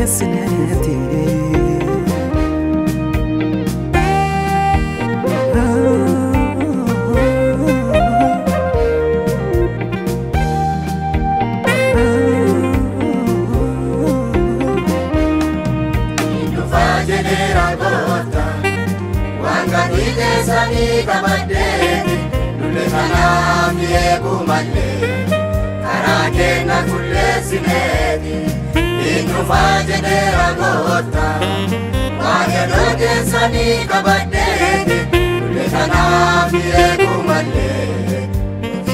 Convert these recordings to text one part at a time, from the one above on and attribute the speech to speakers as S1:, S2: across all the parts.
S1: sirreessineeti
S2: Sani kabadeni nulle tanam yeku malle karake na kulle sinedi inu fajede ragota wage doge sani kabadeni nulle tanam yeku malle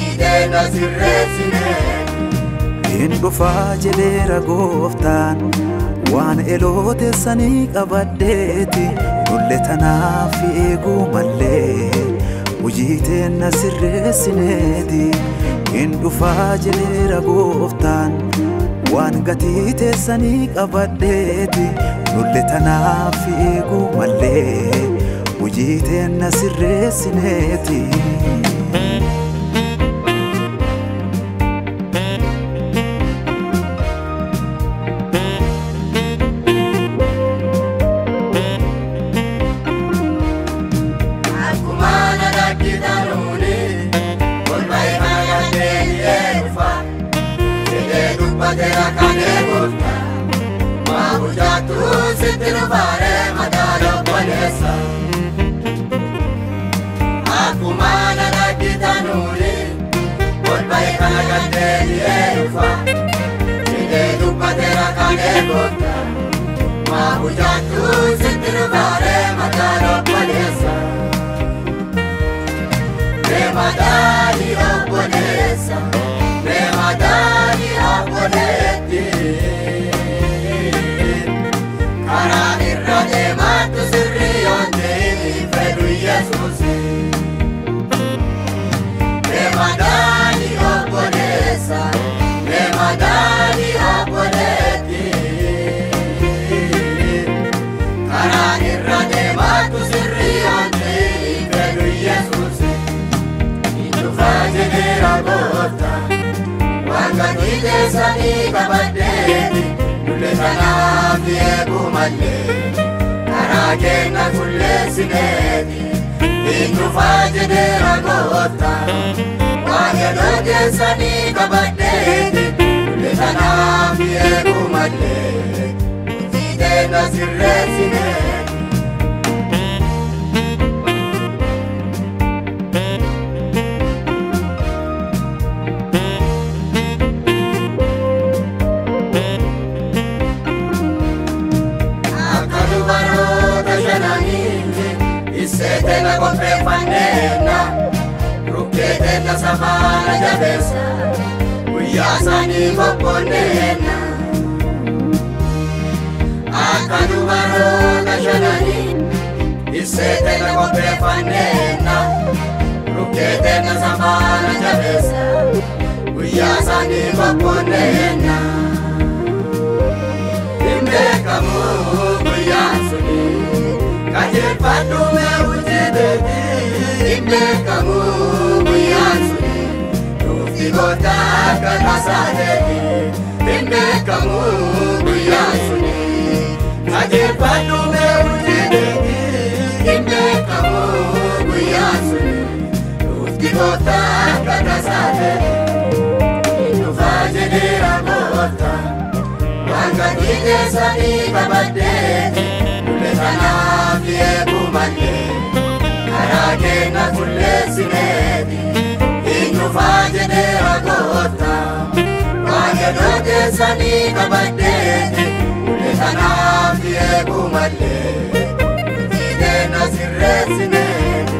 S2: ide na sirre sinedi
S1: inu fajede ragoftan waan elote sani kabadeti nulle tanaf yeku malle وجيتنا سر سنادي إن دفاجر رغوفتان وان قتيت سنيك أبديتي نلتنا فيكو ملي وجيتنا سر سنادي
S2: Tera kane gofta ma bujatu sitru bare madalo panesa akumana rakita nuri kol bai kana gande yefa ide dupa tera kane gofta ma bujatu sitru bare madalo panesa re madali oponesa re madali oponeti karani rade matu sirri onde fedu Jesus re madali oponesa re madali oponeti karani rade matu sirri onde fedu Jesus itu fajede ragota Wanganite sani kabadeni nulle tanam yeku malle karake na kulle sinedi inu fajede ragota wanganite sani kabadeni nulle tanam yeku malle ide na sirre sinedi Sete na compre fanena Rukete na savana jabesa Uyasa ni moponena Akanu baro na shanani Sete na compre fanena Rukete na savana jabesa Uyasa ni moponena Imbe kamu uyasuni Kajir padu me ujideki Imbe kamu buyansuni Nufti gota kata sadeki Imbe kamu buyansuni Kajir padu me ujideki Imbe kamu buyansuni Nufti gota kata sadeki Nufajede ragota Wanga dike sani kabadeki Tanam yeku malle karake na kulle sinedi inu fajede ragota wage doge sani kabadeni tanam yeku malle ide na sirre sinedi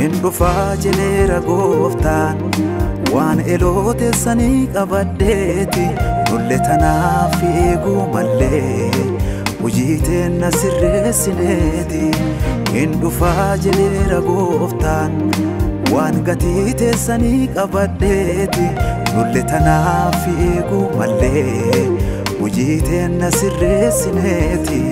S1: inu fajede ragoftan waan elote sani kabadeti nulle tanaf yeku malle وجيتنا سر سنادي إن دفاجر رغوفتان وان قتيت سنيك أبديتي نلتنا فيكو ملي وجيتنا سر سنادي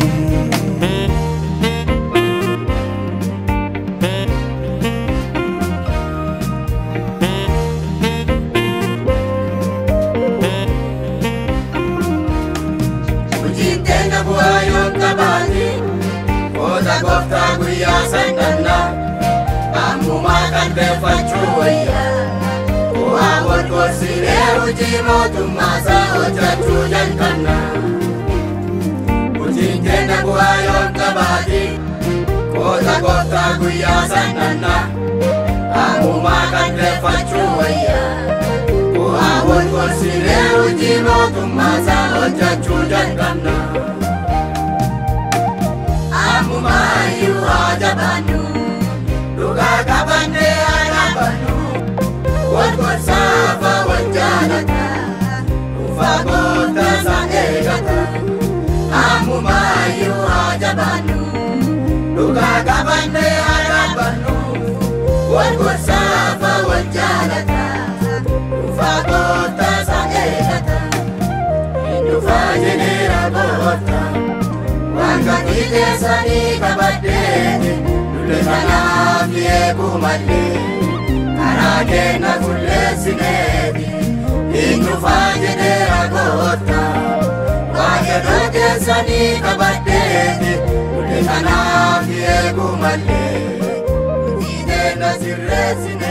S2: Ujite guyyaa sandanna ammumaa qalbeeffachuu wayya bu'aa wal gorsinee hojii mootummaasaa hojjechuu jalqabna hojiin keenya bu'aa yoon qabaati qooda gooftaa guyyaa sandanna ammumaa qalbeeffachuu wayya bu'aa wal gorsinee hojii mootummaasaa hojjechuu jalqabna ammumayyuu haa jabaannu dhugaa qabannee haa dhaabbannu wal gorsaafa wal jaalata dhuunfaa gooftaasaa eegata ammumayyuu haa jabaannu dhugaa qabannee haa dhaabbannu wal gorsaafa wal jaalata dhuunfaa gooftaasaa eegata hin dhufaa jedheera gooftaa wanta keessanii qabaddeeti lule kanaaf eeguu malee karaa keenya qulleessineeti hin dhufaa jedheera gooftaa wanta keessanii qabaddeeti lule kanaaf eeguu malee hojii keenya sirreessine